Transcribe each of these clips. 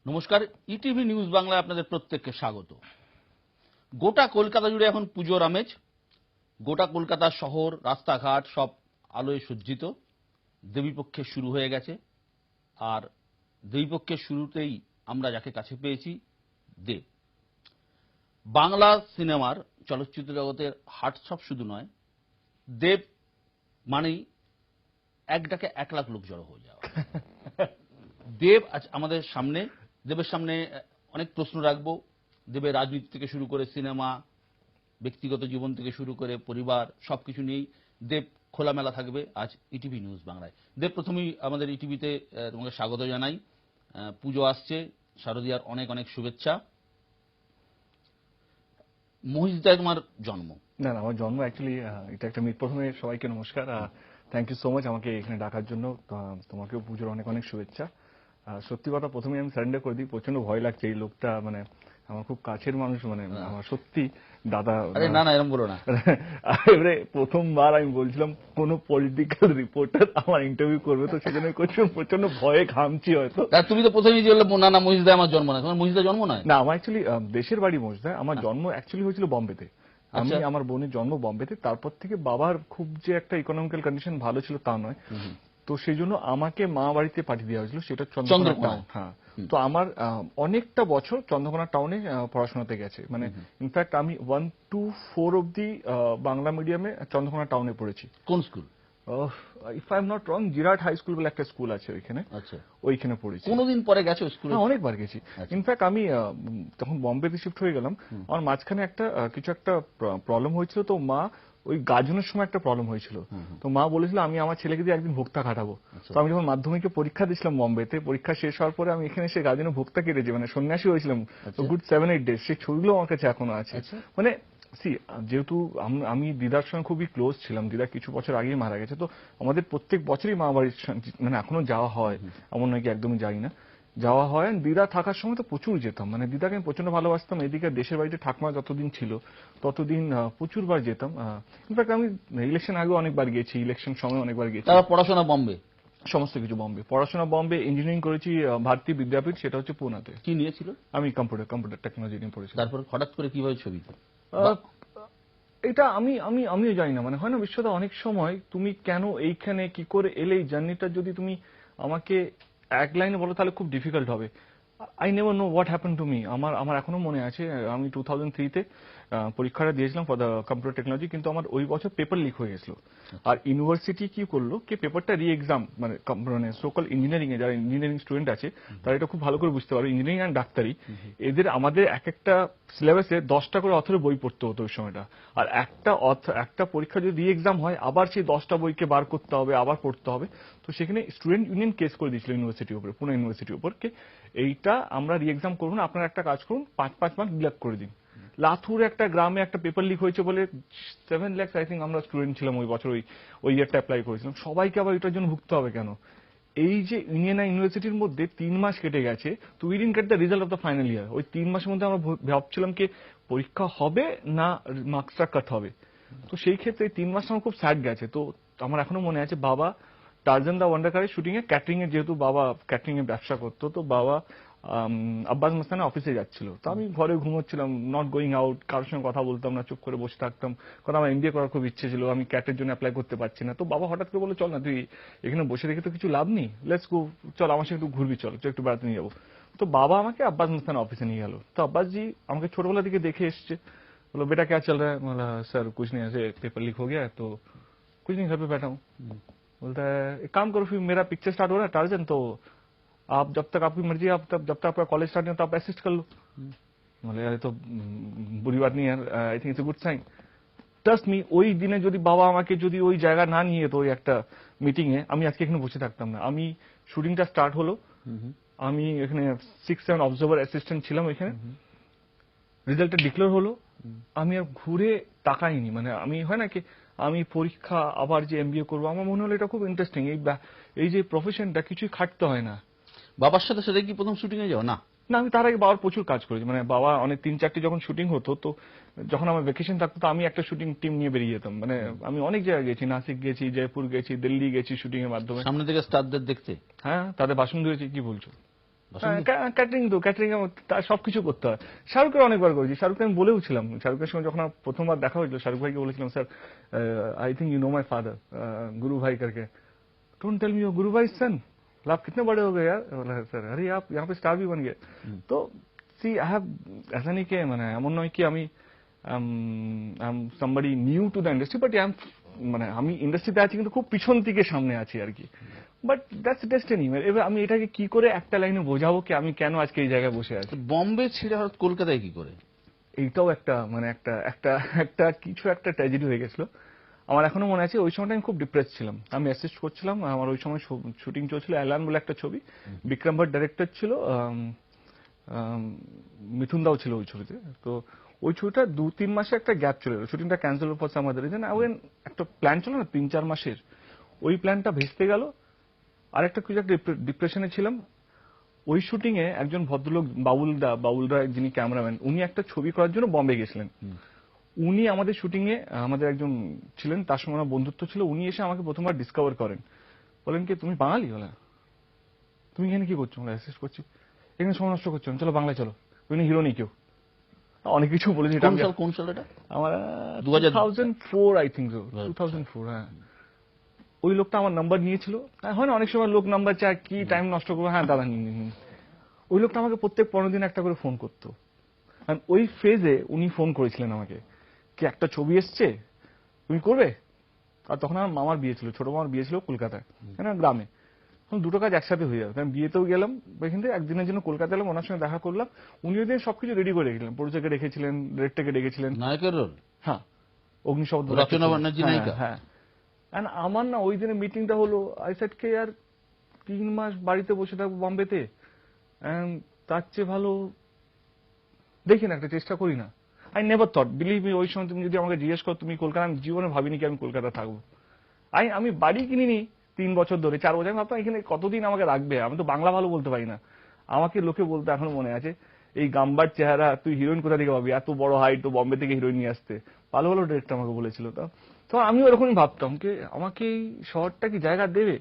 নমস্কার, ETV news বাংলায় আপনাদের প্রত্যেককে স্বাগত। গোটা কলকাতা জুড়ে এখন পুজোর আমেজ। গোটা কলকাতা শহর, রাস্তাঘাট সব আলোয় সজ্জিত। দেবীপক্ষের শুরু হয়ে গেছে, আর দেবীপক্ষের শুরুতেই আমরা যাকে কাছে পেয়েছি, দেব। বাংলা সিনেমার চলচ্চিত্র জগতের হার্টথ্রব শুধু নয়, দেব মানেই এক ডাকে 1 লাখ লোক জড়ো হয়ে যাওয়া। দেব আজ আমাদের সামনে। দেবের সামনে অনেক প্রশ্ন রাখবো। দেবের রাজনীতি থেকে শুরু করে সিনেমা, ব্যক্তিগত জীবন থেকে শুরু করে পরিবার, সবকিছু নিয়েই দেব খোলামেলা থাকবে আজ ইটিভি নিউজ বাংলায়। দেব, প্রথমেই আমাদের ইটিভিতে তোমাকে স্বাগত জানাই। পুজো আসছে, শারদীয়ার অনেক অনেক শুভেচ্ছা। মহিষদায় তোমার জন্ম? না, আমার জন্ম অ্যাকচুয়ালি এটা একটা মিথ। প্রথমে সবাইকে নমস্কার, থ্যাংক ইউ সো মাচ আমাকে এখানে ডাকার জন্য। তোমাকেও পুজোর অনেক অনেক শুভেচ্ছা। সত্যি কথা, প্রথমে আমি সারেন্ডার করে দিই, প্রচন্ড ভয় লাগছে। এই লোকটা মানে আমার খুব কাছের মানুষ, মানে আমার সত্যি দাদা। না না, এরকম বলো না। এবারে প্রথমবার আমি বলছিলাম কোন পলিটিক্যাল রিপোর্টার আমার ইন্টারভিউ করবে, তো সেজন্য প্রচন্ড ভয়ে ঘামছি হয়তো। তুমি তো প্রথমেই যে না না মহিষদায় আমার জন্ম নয়। তোমার মহিষদায় জন্ম নয়? না, আমার অ্যাকচুয়ালি দেশের বাড়ি মহিষদায়। আমার জন্ম অ্যাকচুয়ালি হয়েছিল বম্বেতে। আমি আমার বোনের জন্ম বম্বেতে। তারপর থেকে বাবার খুব যে একটা ইকোনমিক্যাল কন্ডিশন ভালো ছিল তা নয়, তো সেই জন্য আমাকে মা বাড়িতে পাঠিয়ে দেওয়া হয়েছিল, সেটা চন্দ্রকোনা টাউন। হ্যাঁ, তো আমার অনেকটা বছর চন্দ্রকোনা টাউনে পড়াশোনাতে গেছে। মানে ইনফ্যাক্ট আমি 1 to 4 অব্দি বাংলা মিডিয়ামে চন্দ্রকোনা টাউনে পড়েছি। কোন school? If I am not wrong, Jirat high school বলে একটা স্কুল আছে ওইখানে। আচ্ছা, ওইখানে পড়েছি। কোনদিন পরে গেছো স্কুলে? অনেকবার গেছি। ইনফ্যাক্ট আমি তখন বম্বেতে শিফট হয়ে গেলাম। আমার মাঝখানে কিছু একটা প্রবলেম হয়েছিল, তো মা ওই গাজনের সময় একটা প্রবলেম হয়েছিল, তো মা বলেছিল আমি আমার ছেলেকে দিয়ে একদিন ভোক্তা কাটাবো। তো আমি যখন মাধ্যমিকে পরীক্ষা দিয়েছিলাম বম্বেতে, পরীক্ষা শেষ হওয়ার পরে আমি এখানে এসে গাজনে ভোক্তা কেটেছি, মানে সন্ন্যাসী হয়েছিলাম গুড 7-8 ডেজ। সেই ছবিগুলো আমার কাছে এখনো আছে। মানে যেহেতু আমি দিদার সঙ্গে খুবই ক্লোজ ছিলাম, দিদা কিছু বছর আগেই মারা গেছে, তো আমাদের প্রত্যেক বছরই মা বাড়ির মানে এখনো যাওয়া হয়, এমন নয় কি একদমই যাই না, যাওয়া হয়। দিদা থাকার সময় তো প্রচুর যেতাম, মানে দিদাকে আমি প্রচন্ড ভালোবাসতাম। এদিকে দেশের বাড়িতে ঠাকুমা যতদিন ছিল ততদিন প্রচুর বার যেতাম। ইনফ্যাক্ট আমি ইলেকশন আগে অনেকবার গেছি, ইলেকশন সময় অনেকবার গেছি। পড়াশোনা বম্বে? সমস্ত কিছু বম্বে। পড়াশোনা বম্বে, ইঞ্জিনিয়ারিং করেছি ভারতী বিদ্যাপীঠ, সেটা হচ্ছে পুনাতে। কি নিয়েছিল? আমি কম্পিউটার টেকনোলজি নিয়ে পড়েছি। তারপর হঠাৎ করে কিভাবে ছবি? এটা আমিও জানি না, মানে হয় না বিশ্বদা, অনেক সময় তুমি কেন এইখানে কি করে এলে, এই জার্নিটা যদি তুমি আমাকে এক লাইনে বলো তাহলে খুব ডিফিকাল্ট হবে। I never know what happen to me. আমার এখনো মনে আছে, আমি 2003-তে পরীক্ষাটা দিয়েছিলাম ফর দ্য কম্পিউটার টেকনোলজি, কিন্তু আমার ওই বছর পেপার লিক হয়ে গেছিল। আর ইউনিভার্সিটি কি করলো কি, পেপারটা রি এক্সাম, মানে সোকল ইঞ্জিনিয়ারিং এ যারা ইঞ্জিনিয়ারিং স্টুডেন্ট আছে তারা এটা খুব ভালো করে বুঝতে পারবে, ইঞ্জিনিয়ারিং অ্যান্ড ডাক্তারি, এদের আমাদের এক একটা সিলেবাসে 10টা করে অথরের বই পড়তে হতো ওই সময়টা। আর একটা পরীক্ষা যদি রি এক্সাম হয়, আবার সেই 10টা বইকে বার করতে হবে, আবার পড়তে হবে। তো সেখানে স্টুডেন্ট ইউনিয়ন কেস করে দিয়েছিল ইউনিভার্সিটির উপরে, পুনে ইউনিভার্সিটির উপর, এইটা আমরা রি এক্সাম করবো না, আপনারা একটা কাজ করুন, 5 মার্ক ডিলাক্ট করে দিন। লাথুর একটা গ্রামে একটা পেপার লিক হয়েছে বলে 7 লাখ আই থিঙ্ক আমরা স্টুডেন্ট ছিলাম ওই বছর, ওই ইয়ারটা অ্যাপ্লাই করেছিলাম। সবাইকে আবার এটার জন্য ভুগতে হবে কেন? এই যে ইন্ডিয়ান ইউনিভার্সিটির মধ্যে 3 মাস কেটে গেছে, তো we didn't get the result of the final year. ওই 3 মাসের মধ্যে আমরা ভাবছিলাম কি পরীক্ষা হবে না মার্কসটা কাট হবে। তো সেই ক্ষেত্রে 3 মাস আমার খুব স্যাড গেছে। তো আমার এখনো মনে আছে, বাবা টার্জান দা ওয়ান্ডার কারের শুটিং এ, ক্যাটারিং এ, যেহেতু বাবা ক্যাটারিং এ ব্যবসা করতো, তো বাবা আব্বাস মাস্তানে অফিসে যাচ্ছিল, তো আমি ঘরে ঘুমোচ্ছিলাম, নট গোয়িং আউট, কারোর সঙ্গে কথা বলতাম না, চুপ করে বসে থাকতাম। কারণ আমার এমবিএ করার খুব ইচ্ছে ছিল, আমি ক্যাটের জন্য অ্যাপ্লাই করতে পারছি না। তো বাবা হঠাৎ করে বলে, চল না, তুই এখানে বসে রেখে তো কিছু লাভ নেই, লেটস গো, চল আমার সঙ্গে একটু ঘুরবি, চল একটু বেড়াতে নিয়ে যাবো। তো বাবা আমাকে আব্বাস মাস্তানে অফিসে নিয়ে গেল। তো আব্বাসজি আমাকে ছোটবেলা থেকে দেখে এসছে, বলো বেটা क्या चल रहा है? बोला सर कुछ नहीं, ऐसे पेपर लीक हो गया है तो कुछ नहीं, घर पे बैठा हूँ। बोलता है एक काम करो, फिर मेरा पिक्चर स्टार्ट हो रहा है टार्जन, तो आप जब तक आपकी मर्जी, आप जब तक आपका कॉलेज स्टार्ट नहीं होता आप असिस्ट कर लो। बोले यार तो बुरी बात नहीं यार, I think it's a good sign. Trust me, ওই দিনে যদি বাবা আমাকে যদি ওই জায়গা না নিয়ে যেত, ওই একটা মিটিং এ, আমি আজকে এখানে বসে থাকতাম না। আমি শুটিংটা স্টার্ট হলো, আমি এখানে 6-7 অবজার্ভার অ্যাসিস্ট্যান্ট ছিলাম ওইখানে, রেজাল্টটা ডিক্লেয়ার হলো, আমি আর ঘুরে তাকাইনি। মানে আমি হয় না কি, আমি পরীক্ষা আবার যে এমবিএ করবো, আমার মনে হলো এটা খুব ইন্টারেস্টিং, এই যে প্রফেশনটা কিছুই খাটতে হয় না। বাবার সাথে সাথে কি প্রথম শুটিং এ যাও? না না, আমি তার আগে বাবার প্রচুর কাজ করেছি, মানে বাবা অনেক 3-4টি যখন শুটিং হতো, তো যখন আমার ভ্যাকেশন থাকতো তো আমি একটা শুটিং টিম নিয়ে বেরিয়ে যেতাম। মানে আমি অনেক জায়গায় গেছি, নাসিক গেছি, জয়পুর গেছি, দিল্লি গেছি শুটিং এর মাধ্যমে। সামনে থেকে স্টারদের দেখতে? হ্যাঁ, তাদের বাসন ধরেছি, কি বলছো? ক্যাটারিং তো ক্যাটারিং তার সবকিছু করতে হয়। শাহরুখের অনেকবার করেছি, শাহরুখকে আমি বলেও ছিলাম, শাহরুখের সঙ্গে যখন আমার প্রথমবার দেখা হয়েছিল শাহরুখ ভাইকে বলেছিলাম, sir I think you know my father गुरु भाई करके, डोंट टेल मी योर गुरु भाई सन, आप कितने बड़े हो गए यार, बोला सर अरे आप यहाँ पे स्टार भी बन गए। तो सी आई हैव, ऐसा नहीं कि মানে এমন নয় কি আমি somebody new to the industry, but মানে আমি ইন্ডাস্ট্রিতে আছি কিন্তু খুব পিছন থেকে সামনে আছি আর কি। But that's destiny. এবার আমি এটাকে কি করে একটা লাইনে বোঝাবো কি আমি কেন আজকে এই জায়গায় বসে আছি। বম্বে ছেড়ে হঠাৎ কলকাতায় কি করে? এইটাও একটা মানে একটা একটা একটা কিছু একটা ট্র্যাজেডি হয়ে গেছিল। আমার এখনো মনে আছে ওই সময়টা আমি খুব ডিপ্রেস ছিলাম, আমি অ্যাসিস্ট করছিলাম, আমার ওই সময় শুটিং চলছিল অ্যালান বলে একটা ছবি, বিক্রম ভট্ট ডাইরেক্টর ছিল, মিথুন দাও ছিল ওই ছবিতে। তো ওই ছবিটা 2-3 মাসে একটা গ্যাপ চলে গেল, শুটিংটা cancel for some other reason. একটা প্ল্যান ছিল না 3-4 মাসের, ওই প্ল্যানটা ভেস্তে গেল। আরেকটা কিছু একটা ডিপ্রেশনে ছিলাম। ওই শুটিং এ একজন ভদ্রলোক বাবুল রায় যিনি ক্যামেরাম্যান, উনি একটা ছবি করার জন্য বম্বে গেছিলেন। উনি আমাদের শুটিং এ আমাদের একজন ছিলেন, তার সঙ্গে আমার বন্ধুত্ব ছিল। উনি এসে আমাকে প্রথমবার ডিসকভার করেন, বলেন কি তুমি বাঙালি? বলে তুমি এখানে কি করছো? আমরা অ্যাসিস্ট করছি, এখানে সময় নষ্ট করছো, চলো বাংলায় চলো, তুমি হিরো নেই কেউ, অনেক কিছু বলেছি। কোন সাল এটা? আমার 2004 আই থিঙ্ক সো, 2004। হ্যাঁ, ওই লোকটা আমার নাম্বার নিয়েছিল। হয় না অনেক সময় লোক নাম্বার চায়, কি টাইম নষ্ট করবো, হ্যাঁ দাদা নিন। ওই লোকটা আমাকে প্রত্যেক 15 দিন একটা করে ফোন করতো। ওই ফেজে উনি ফোন করেছিলেন আমাকে কি একটা ছবি এসছে তুমি করবে। আর তখন আমার মামার বিয়ে ছিল, ছোট মামার বিয়ে ছিল কলকাতায়, গ্রামে। তখন দুটো কাজ একসাথে হয়ে যাবে। আমি বিয়েতেও গেলাম এখান থেকে, একদিনের জন্য কলকাতা এলাম, ওনার সঙ্গে দেখা করলাম। উনি ওই দিন সবকিছু রেডি করে রেখেছিলেন, প্রযোজকে রেখেছিলেন, ডিরেক্টরকে রেখেছিলেন। নায়কের রোল? হ্যাঁ, অগ্নিশব্দ, রচনা ব্যানার্জি নায়িকা। হ্যাঁ। আমার না ওই দিনে মিটিংটা হলো, আই সেড কে আর 3 মাস বাড়িতে বসে থাকবো বম্বেতে, তার চেয়ে ভালো দেখি না একটা চেষ্টা করি না। I never thought, believe me, ওই সময় তুমি যদি আমাকে জিজ্ঞেস করো তুমি কলকাতা, আমি জীবনে ভাবিনি কি আমি কলকাতা থাকবো। আমি বাড়ি কিনিনি 3 বছর ধরে, 4 বছর। আমি ভাবতাম এখানে কতদিন আমাকে রাখবে, আমি তো বাংলা ভালো বলতে পারি না। আমাকে লোকে বলতে এখনো মনে আছে, এই গাম্বার চেহারা, তুই হিরোইন কোথা থেকে পাবি, এত বড় হাইট, তো বম্বে থেকে হিরোইন নিয়ে আসতে। ভালো ভালো ডিরেক্টর আমাকে বলেছিল। তো আমি ওরকমই ভাবতাম কি আমাকে এই শহরটা কি জায়গা দেবে।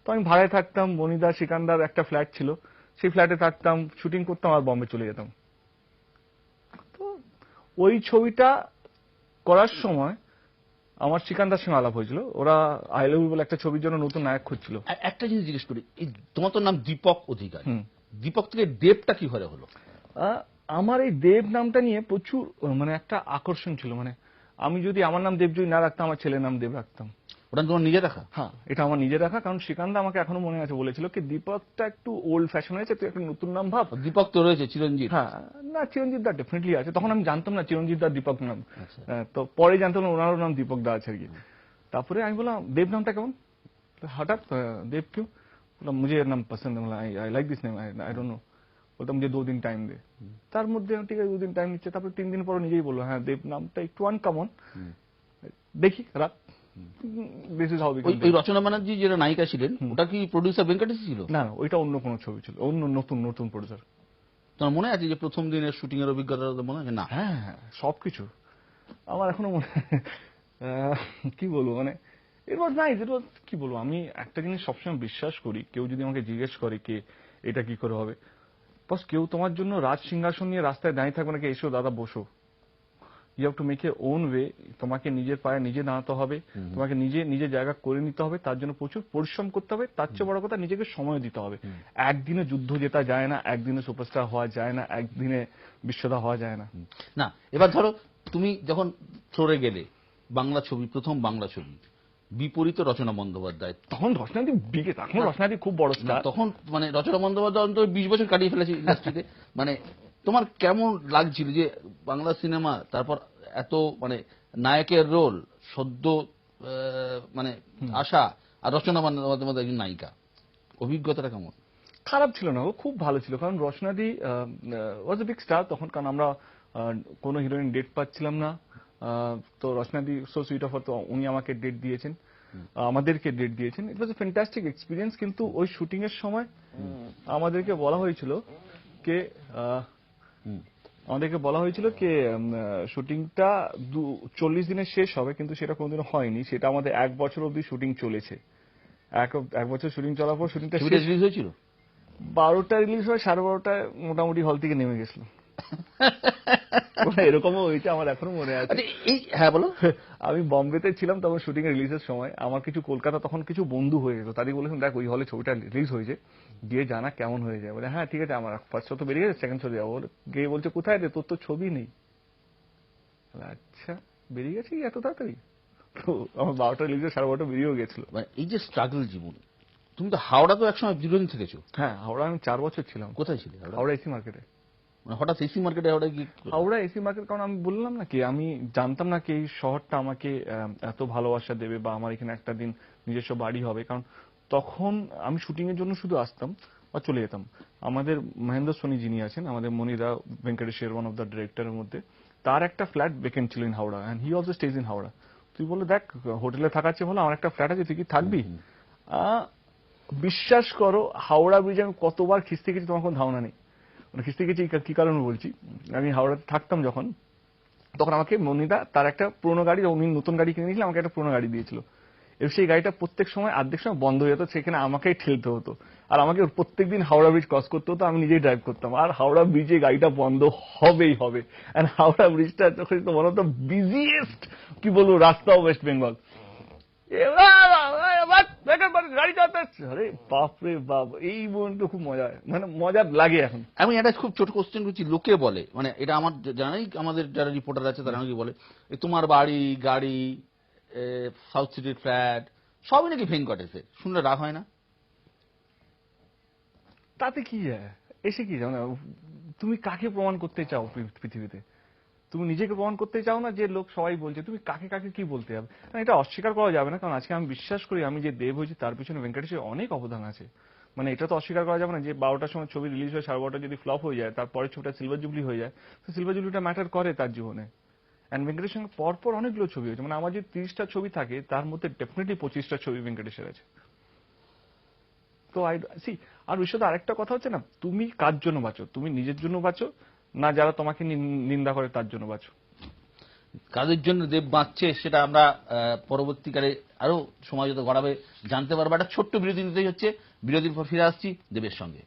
তো আমি ভাড়ায় থাকতাম, বনিদা সিকান্দার একটা ফ্ল্যাট ছিল, সেই ফ্ল্যাটে থাকতাম, শুটিং করতাম আর বম্বে চলে যেতাম। তো ওই ছবিটা করার সময় আমার সিকান্দার সঙ্গে আলাপ হয়েছিল, ওরা আই লাভ ইউ বলে একটা ছবির জন্য নতুন নায়ক খুঁজছিল। একটা জিনিস জিজ্ঞেস করি, এই তোমার তো নাম দীপক অধিকারী, দীপক থেকে দেবটা কি ঘরে হলো? আমার এই দেব নামটা নিয়ে প্রচুর মানে একটা আকর্ষণ ছিল। মানে আমি যদি আমার নাম দেবজয়ী না রাখতাম, আমার ছেলের নাম দেব রাখতাম। ওটা তোমার নিজে রাখা? হ্যাঁ, এটা আমার নিজে রাখা। কারণ শ্রীকান্ত আমাকে এখনো মনে আছে বলেছিল কি দীপকটা একটু ওল্ড ফ্যাশন হয়েছে, তুই একটা নতুন নাম ভাব। দীপক তো রয়েছে চিরঞ্জিত। হ্যাঁ, না চিরঞ্জিত দা ডেফিনেটলি আছে, তখন আমি জানতাম না চিরঞ্জিত দা দীপক নাম। তো পরে জানতাম ওনারও নাম দীপক দা আছে আর কি। তারপরে আমি বললাম দেব নামটা কেমন, হঠাৎ দেব क्यों, বললাম মুঝে এর নাম পছন্দ, I like this name, I don't know. বলতাম যে 2 দিন টাইম দে। তার মধ্যে ঠিক আছে 2 দিন টাইম নিচ্ছে। তারপরে 3 দিন পর নিজেই বললো হ্যাঁ দেব নামটা একটু আনকমন, দেখি রাত। দিস ইজ হাউ উই ওই রচনা ব্যানার্জি যেটা নায়িকা ছিলেন, ওটা কি প্রডিউসার ভেঙ্কটেশ ছিল? না, ওইটা অন্য কোনো ছবি ছিল, অন্য নতুন প্রডিউসার। তোমার মনে আছে যে প্রথম দিনের শুটিং এর অভিজ্ঞতা মনে আছে? না, হ্যাঁ সবকিছু আমার এখনো মনে, কি বলবো, মানে ইট ওয়াজ নাইস, ইট ওয়াজ, কি বলবো, আমি একটা জিনিস সবসময় বিশ্বাস করি, কেউ যদি আমাকে জিজ্ঞেস করে কে এটা কি করে হবে, বস কেউ তোমার জন্য রাজ সিংহাসন নিয়ে রাস্তায় দাঁড়িয়ে থাকবে নাকি, এসো দাদা বসো। You have to make a own way, তোমাকে নিজের পায়ে নিজে দাঁড়াতে হবে, তোমাকে নিজের জায়গা করে নিতে হবে, তার জন্য প্রচুর পরিশ্রম করতে হবে, তার চেয়ে বড় কথা নিজেকে সময় দিতে হবে। একদিনে যুদ্ধ জেতা যায় না, একদিনে সুপারস্টার হওয়া যায় না, একদিনে বিশ্বদা হওয়া যায় না। না, এবার ধরো তুমি যখন সরে গেলে বাংলা ছবি, প্রথম বাংলা ছবি, বিপরীত রচনা বন্দ্যোপাধ্যায়, তখন রচনাদি বিগে, তখন রচনাদি খুব বড় স্টার। তখন মানে রচনা বন্দ্যোপাধ্যায় অন্তত 20 বছর কাটিয়ে ফেলেছে ইন্ডাস্ট্রিতে। মানে তোমার কেমন লাগছিল যে বাংলা সিনেমা, তারপর এত মানে নায়কের রোল সদ্য মানে আশা, আর রচনা বন্দ্যোপাধ্যায় একজন নায়িকা, অভিজ্ঞতাটা কেমন? খারাপ ছিল না, ও খুব ভালো ছিল। কারণ রচনাদি ওয়াজ এ বিগ স্টার তখন, কারণ আমরা কোনো হিরোইন ডেট পাচ্ছিলাম না। তো রচনাদি সো সুইট অফ, তো উনি আমাকে ডেট দিয়েছেন, আমাদেরকে ডেট দিয়েছেন। ইট ওয়াজ এ ফ্যান্টাস্টিক এক্সপিরিয়েন্স। কিন্তু ওই শুটিং এর সময় আমাদেরকে বলা হয়েছিল কে শুটিংটা 40 দিনে শেষ হবে, কিন্তু সেটা কোনোদিনও হয়নি। সেটা আমাদের 1 বছর অবধি শুটিং চলেছে। এক বছর শুটিং চলার পর শুটিংটা রিলিজ হয়েছিল। 12টা রিলিজ হয়, 12:30টায় মোটামুটি হল থেকে নেমে গেছিলাম। এরকমও হয়েছে, আমার এখনো মনে আছে। আচ্ছা, এই হ্যাঁ বলো। আমি বম্বেতে ছিলাম তখন শুটিং এর রিলিজের সময়, আমার কিছু কলকাতা তখন কিছু বন্ধু হয়ে গেল, তাদেরকে বলেছিলাম দেখ ওই হলে ছবিটা রিলিজ হয়েছে, গিয়ে জানা কেমন হয়ে যায়। বলে হ্যাঁ ঠিক আছে, আমার ফার্স্ট শো তো বেরিয়ে গেছে, সেকেন্ড শো যাবো। গিয়ে বলছে কোথায় রে, তোর তো ছবি নেই। আচ্ছা, বেরিয়ে গেছে এত তাড়াতাড়ি? তো আমার 12টা রিলিজে 12:30 বেরিয়েও গেছিল। মানে এই যে স্ট্রাগল জীবন, তুমি তো হাওড়া তো একসময় দীর্ঘদিন থেকেছো। হ্যাঁ, হাওড়া আমি 4 বছর ছিলাম। কোথায় ছিলে হাওড়া? হাওড়া এসি মার্কেটে। মানে হঠাৎ এসি মার্কেটে হাওড়া কি? হাওড়া এসি মার্কেট, কারণ আমি বললাম না কি, আমি জানতাম না কি এই শহরটা আমাকে এত ভালোবাসা দেবে বা আমার এখানে একটা দিন নিজস্ব বাড়ি হবে। কারণ তখন আমি শুটিং এর জন্য শুধু আসতাম বা চলে যেতাম। আমাদের মহেন্দ্র সোনি যিনি আছেন, আমাদের মনিরা ভেঙ্কটেশের ওয়ান অফ দ্য ডিরেক্টরের মধ্যে, তার একটা ফ্ল্যাট ভেকেন্ট ছিল in Howrah, and he also stays in Howrah. তুই বলে দেখ হোটেলে থাকার চেয়ে ভালো আমার একটা ফ্ল্যাট আছে, তুই কি থাকবি? বিশ্বাস করো, হাওড়া ব্রিজ আমি কতবার খিস্তে গেছি তোমার কোনো ধারণা নেই। মানে খিস্তে গেছি কি কারণে বলছি, আমি হাওড়াতে থাকতাম যখন, তখন আমাকে মনিদা তার একটা পুরোনো গাড়ি, উনি নতুন গাড়ি কিনে নিয়েছিল, আমাকে একটা পুরোনো গাড়ি দিয়েছিল। এবার সেই গাড়িটা প্রত্যেক সময় অর্ধেক সময় বন্ধ হয়ে যেত, সেখানে আমাকেই ঠেলতে হতো, আর আমাকে প্রত্যেকদিন হাওড়া ব্রিজ ক্রস করতে হতো, আমি নিজেই ড্রাইভ করতাম। আর হাওড়া ব্রিজে গাড়িটা বন্ধ হবেই হবে, এন্ড হাওড়া ব্রিজটা যখন ওয়ান অফ দ্য বিজিয়েস্ট কি বলবো রাস্তা ওয়েস্ট বেঙ্গল। গাড়ি চালাতে, আরে বাপ রে বাপ, এই মুহূর্ত খুব মজা হয়, মানে মজা লাগে এখন। আমি একটা খুব ছোট কোশ্চেন করছি, লোকে বলে, মানে এটা আমার জানাই, আমাদের যারা রিপোর্টার আছে তারা নাকি বলে তোমার বাড়ি গাড়ি সাউথ সিটির ফ্ল্যাট সবই নাকি ভেঙ্কটেশের, শুনলে রাগ হয় না? তাতে কি যায় এসে, কি জানো, তুমি কাকে প্রমাণ করতে চাও পৃথিবীতে? তুমি নিজেকে প্রমাণ করতে চাও না, যে লোক সবাই বলছে, তুমি কাকে কাকে কি বলতে হবে? এটা অস্বীকার করা যাবে না, কারণ আজকে আমি বিশ্বাস করি আমি যে দেব হয়েছি তার পিছনে ভেঙ্কটেশের অনেক অবদান আছে। মানে এটা তো অস্বীকার করা যাবে না যে 12টার সময় ছবি রিলিজ হয়, 12:30 যদি ফ্লপ হয়ে যায়, তারপরে ছবিটা সিলভার জুবলি হয়ে যায়, তো সিলভার জুবলিটা ম্যাটার করে তার জীবনে। এন্ড ভেঙ্কটেশের সঙ্গে পরপর অনেকগুলো ছবি হয়েছে, মানে আমার যে 30টা ছবি থাকে তার মধ্যে ডেফিনেটলি 25টা ছবি ভেঙ্কটেশের আছে। তো আই সি, আর বিষয়টা আরেকটা কথা হচ্ছে না, তুমি কার জন্য বাঁচো? তুমি নিজের জন্য বাঁচো না যারা তোমাকে নিন্দা করে তার জন্য বাঁচো? কাদের জন্য দেব বাঁচছে সেটা আমরা পরবর্তীকালে আরো সময় যত গড়াবে জানতে পারবো। একটা ছোট্ট বিরতি নিতেই হচ্ছে, বিরতির পর ফিরে আসছি দেবের সঙ্গে।